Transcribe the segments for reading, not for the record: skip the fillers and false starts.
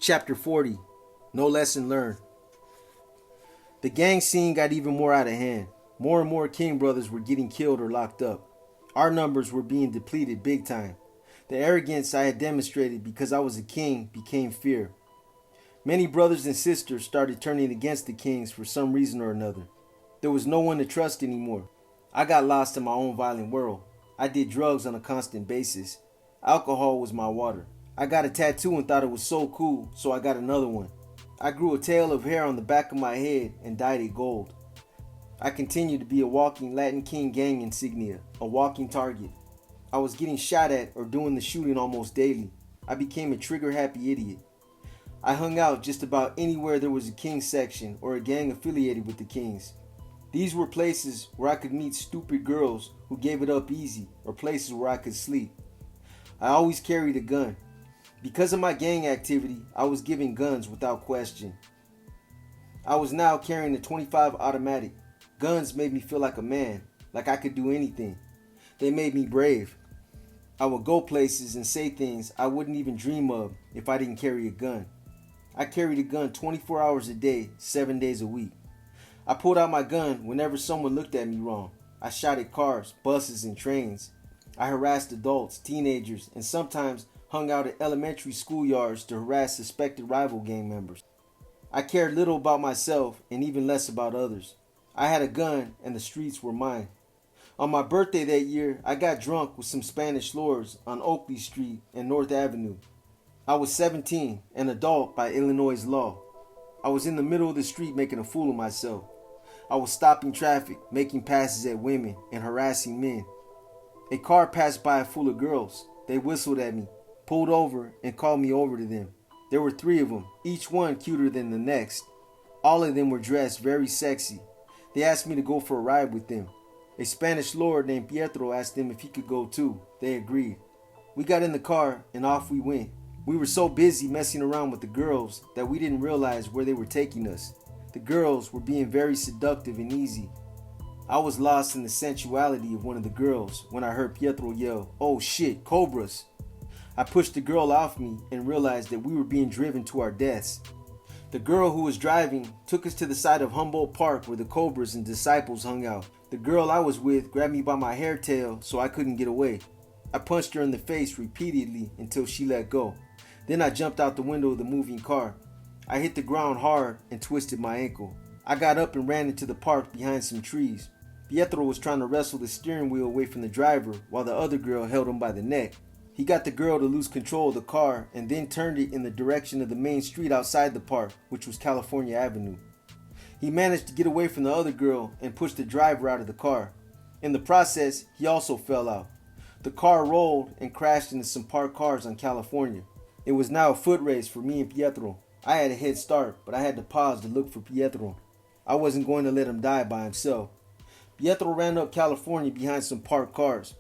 Chapter 40. No lesson learned. The gang scene got even more out of hand. More and more King brothers were getting killed or locked up. Our numbers were being depleted big time. The arrogance I had demonstrated because I was a king became fear. Many brothers and sisters started turning against the kings for some reason or another. There was no one to trust anymore. I got lost in my own violent world. I did drugs on a constant basis. Alcohol was my water. I got a tattoo and thought it was so cool, so I got another one. I grew a tail of hair on the back of my head and dyed it gold. I continued to be a walking Latin King gang insignia, a walking target. I was getting shot at or doing the shooting almost daily. I became a trigger-happy idiot. I hung out just about anywhere there was a king section or a gang affiliated with the kings. These were places where I could meet stupid girls who gave it up easy, or places where I could sleep. I always carried a gun. Because of my gang activity, I was given guns without question. I was now carrying a .25 automatic. Guns made me feel like a man, like I could do anything. They made me brave. I would go places and say things I wouldn't even dream of if I didn't carry a gun. I carried a gun 24 hours a day, 7 days a week. I pulled out my gun whenever someone looked at me wrong. I shot at cars, buses, and trains. I harassed adults, teenagers, and sometimes hung out at elementary schoolyards to harass suspected rival gang members. I cared little about myself and even less about others. I had a gun and the streets were mine. On my birthday that year, I got drunk with some Spanish lords on Oakley Street and North Avenue. I was 17, an adult by Illinois law. I was in the middle of the street making a fool of myself. I was stopping traffic, making passes at women, and harassing men. A car passed by full of girls. They whistled at me, pulled over, and called me over to them. There were 3 of them, each one cuter than the next. All of them were dressed very sexy. They asked me to go for a ride with them. A Spanish lord named Pietro asked them if he could go too. They agreed. We got in the car and off we went. We were so busy messing around with the girls that we didn't realize where they were taking us. The girls were being very seductive and easy. I was lost in the sensuality of one of the girls when I heard Pietro yell, "Oh shit, cobras!" I pushed the girl off me and realized that we were being driven to our deaths. The girl who was driving took us to the side of Humboldt Park where the cobras and disciples hung out. The girl I was with grabbed me by my hair tail so I couldn't get away. I punched her in the face repeatedly until she let go. Then I jumped out the window of the moving car. I hit the ground hard and twisted my ankle. I got up and ran into the park behind some trees. Pietro was trying to wrestle the steering wheel away from the driver while the other girl held him by the neck. He got the girl to lose control of the car and then turned it in the direction of the main street outside the park, which was California Avenue. He managed to get away from the other girl and pushed the driver out of the car. In the process, he also fell out. The car rolled and crashed into some parked cars on California. It was now a foot race for me and Pietro. I had a head start, but I had to pause to look for Pietro. I wasn't going to let him die by himself. Pietro ran up California behind some parked cars.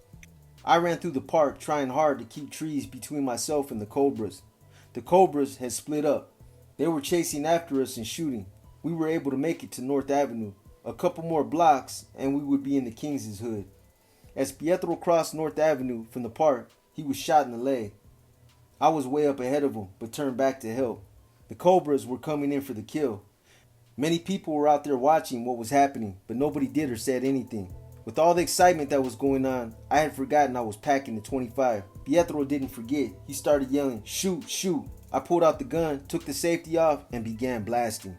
I ran through the park trying hard to keep trees between myself and the cobras. The cobras had split up. They were chasing after us and shooting. We were able to make it to North Avenue. A couple more blocks and we would be in the Kings' hood. As Pietro crossed North Avenue from the park, he was shot in the leg. I was way up ahead of him, but turned back to help. The cobras were coming in for the kill. Many people were out there watching what was happening, but nobody did or said anything. With all the excitement that was going on, I had forgotten I was packing the .25. Pietro didn't forget. He started yelling, "Shoot, shoot." I pulled out the gun, took the safety off, and began blasting.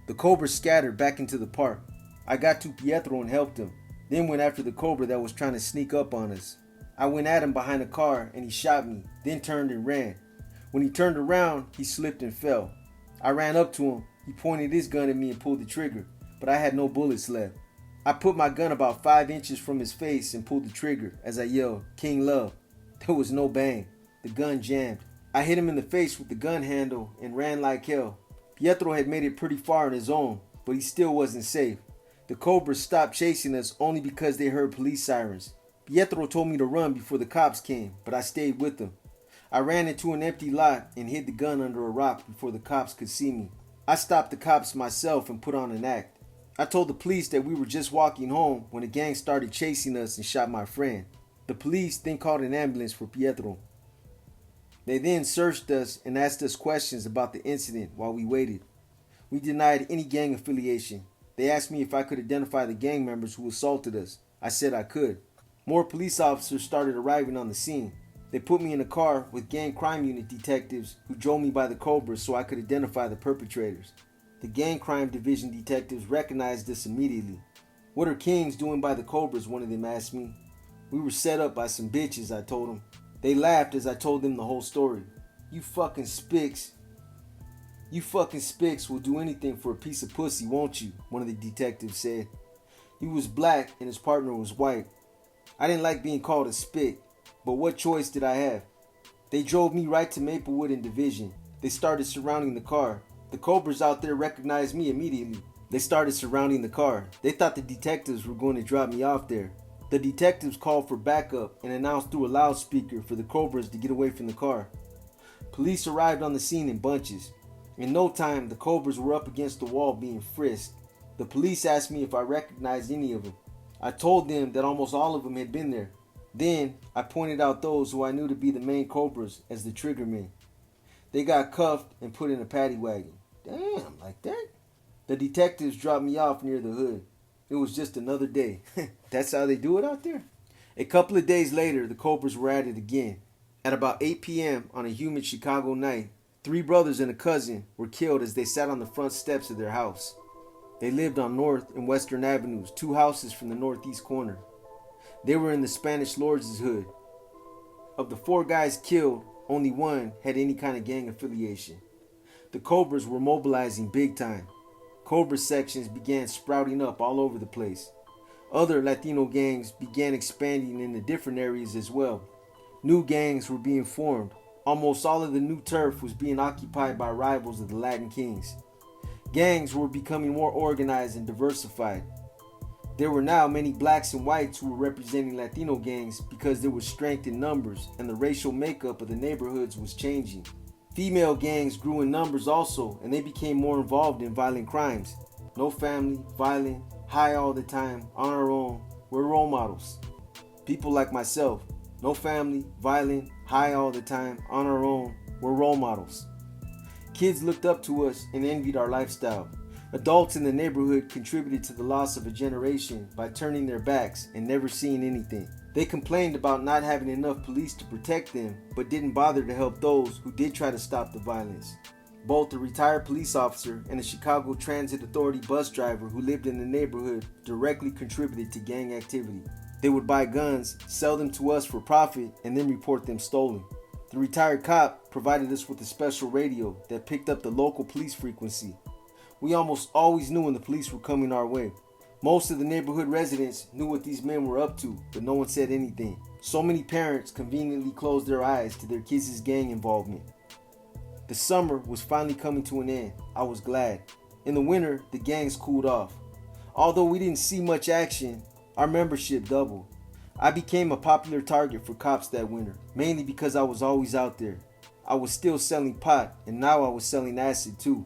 The cobras scattered back into the park. I got to Pietro and helped him, then went after the cobra that was trying to sneak up on us. I went at him behind a car and he shot me, then turned and ran. When he turned around, he slipped and fell. I ran up to him. He pointed his gun at me and pulled the trigger, but I had no bullets left. I put my gun about 5 inches from his face and pulled the trigger as I yelled, "King Love." There was no bang. The gun jammed. I hit him in the face with the gun handle and ran like hell. Pietro had made it pretty far on his own, but he still wasn't safe. The cobras stopped chasing us only because they heard police sirens. Pietro told me to run before the cops came, but I stayed with them. I ran into an empty lot and hid the gun under a rock before the cops could see me. I stopped the cops myself and put on an act. I told the police that we were just walking home when a gang started chasing us and shot my friend. The police then called an ambulance for Pietro. They then searched us and asked us questions about the incident while we waited. We denied any gang affiliation. They asked me if I could identify the gang members who assaulted us. I said I could. More police officers started arriving on the scene. They put me in a car with gang crime unit detectives who drove me by the Cobras so I could identify the perpetrators. The gang crime division detectives recognized us immediately. "What are Kings doing by the Cobras?" one of them asked me. "We were set up by some bitches," I told them. They laughed as I told them the whole story. You fucking spics will do anything for a piece of pussy, won't you?" one of the detectives said. He was black and his partner was white. I didn't like being called a spick, but what choice did I have? They drove me right to Maplewood and Division. They started surrounding the car. The Cobras out there recognized me immediately. They started surrounding the car. They thought the detectives were going to drop me off there. The detectives called for backup and announced through a loudspeaker for the Cobras to get away from the car. Police arrived on the scene in bunches. In no time, the Cobras were up against the wall being frisked. The police asked me if I recognized any of them. I told them that almost all of them had been there. Then, I pointed out those who I knew to be the main Cobras as the trigger men. They got cuffed and put in a paddy wagon. Damn, like that? The detectives dropped me off near the hood. It was just another day. That's how they do it out there. A couple of days later, the Cobras were at it again. At about 8 p.m. on a humid Chicago night, 3 brothers and a cousin were killed as they sat on the front steps of their house. They lived on North and Western Avenues, 2 houses from the northeast corner. They were in the Spanish Lords' hood. Of the 4 guys killed, only 1 had any kind of gang affiliation. The Cobras were mobilizing big time. Cobra sections began sprouting up all over the place. Other Latino gangs began expanding into different areas as well. New gangs were being formed. Almost all of the new turf was being occupied by rivals of the Latin Kings. Gangs were becoming more organized and diversified. There were now many blacks and whites who were representing Latino gangs because there was strength in numbers and the racial makeup of the neighborhoods was changing. Female gangs grew in numbers also, and they became more involved in violent crimes. No family, violent, high all the time, on our own, we're role models. People like myself, no family, violent, high all the time, on our own, we're role models. Kids looked up to us and envied our lifestyle. Adults in the neighborhood contributed to the loss of a generation by turning their backs and never seeing anything. They complained about not having enough police to protect them, but didn't bother to help those who did try to stop the violence. Both a retired police officer and a Chicago Transit Authority bus driver who lived in the neighborhood directly contributed to gang activity. They would buy guns, sell them to us for profit, and then report them stolen. The retired cop provided us with a special radio that picked up the local police frequency. We almost always knew when the police were coming our way. Most of the neighborhood residents knew what these men were up to, but no one said anything. So many parents conveniently closed their eyes to their kids' gang involvement. The summer was finally coming to an end. I was glad. In the winter, the gangs cooled off. Although we didn't see much action, our membership doubled. I became a popular target for cops that winter, mainly because I was always out there. I was still selling pot, and now I was selling acid too.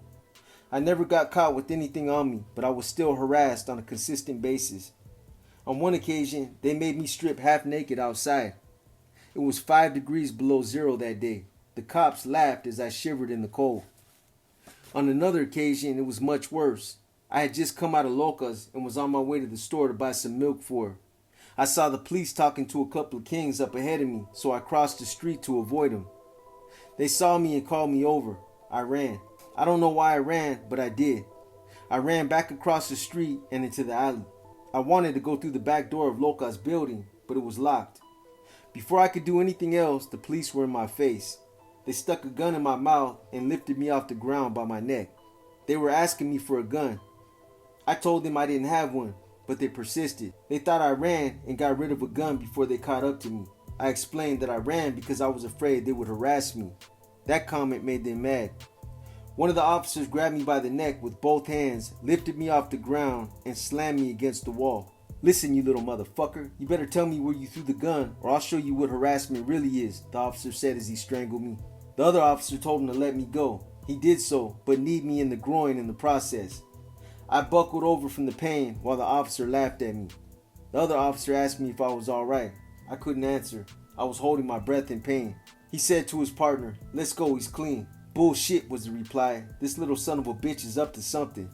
I never got caught with anything on me, but I was still harassed on a consistent basis. On one occasion, they made me strip half naked outside. It was 5 degrees below zero that day. The cops laughed as I shivered in the cold. On another occasion, it was much worse. I had just come out of Locas and was on my way to the store to buy some milk for her. I saw the police talking to a couple of kings up ahead of me, so I crossed the street to avoid them. They saw me and called me over. I ran. I don't know why I ran, but I did. I ran back across the street and into the alley. I wanted to go through the back door of Locas' building, but it was locked. Before I could do anything else, the police were in my face. They stuck a gun in my mouth and lifted me off the ground by my neck. They were asking me for a gun. I told them I didn't have one, but they persisted. They thought I ran and got rid of a gun before they caught up to me. I explained that I ran because I was afraid they would harass me. That comment made them mad. One of the officers grabbed me by the neck with both hands, lifted me off the ground, and slammed me against the wall. "Listen, you little motherfucker, you better tell me where you threw the gun or I'll show you what harassment really is," the officer said as he strangled me. The other officer told him to let me go. He did so, but kneed me in the groin in the process. I buckled over from the pain while the officer laughed at me. The other officer asked me if I was alright. I couldn't answer. I was holding my breath in pain. He said to his partner, "Let's go, he's clean." "Bullshit," was the reply. "This little son of a bitch is up to something."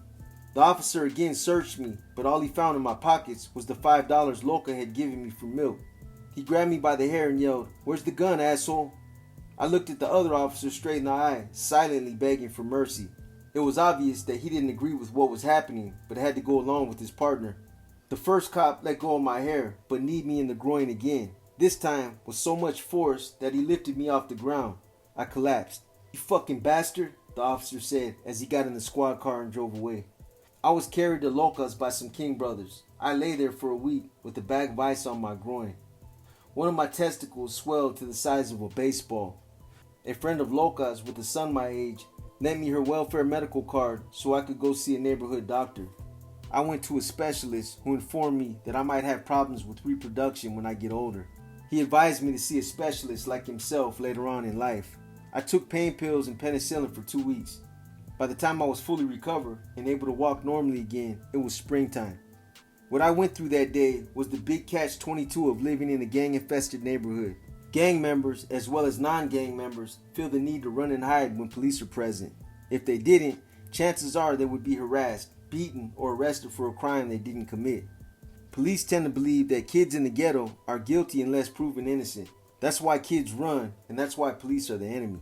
The officer again searched me, but all he found in my pockets was the $5 Loca had given me for milk. He grabbed me by the hair and yelled, "Where's the gun, asshole?" I looked at the other officer straight in the eye, silently begging for mercy. It was obvious that he didn't agree with what was happening, but had to go along with his partner. The first cop let go of my hair, but kneed me in the groin again. This time with so much force that he lifted me off the ground. I collapsed. "You fucking bastard," the officer said as he got in the squad car and drove away. I was carried to Locas by some King brothers. I lay there for a week with a bag of ice on my groin. One of my testicles swelled to the size of a baseball. A friend of Locas with a son my age lent me her welfare medical card so I could go see a neighborhood doctor. I went to a specialist who informed me that I might have problems with reproduction when I get older. He advised me to see a specialist like himself later on in life. I took pain pills and penicillin for 2 weeks. By the time I was fully recovered and able to walk normally again, it was springtime. What I went through that day was the big catch-22 of living in a gang-infested neighborhood. Gang members, as well as non-gang members, feel the need to run and hide when police are present. If they didn't, chances are they would be harassed, beaten, or arrested for a crime they didn't commit. Police tend to believe that kids in the ghetto are guilty unless proven innocent. That's why kids run, and that's why police are the enemy.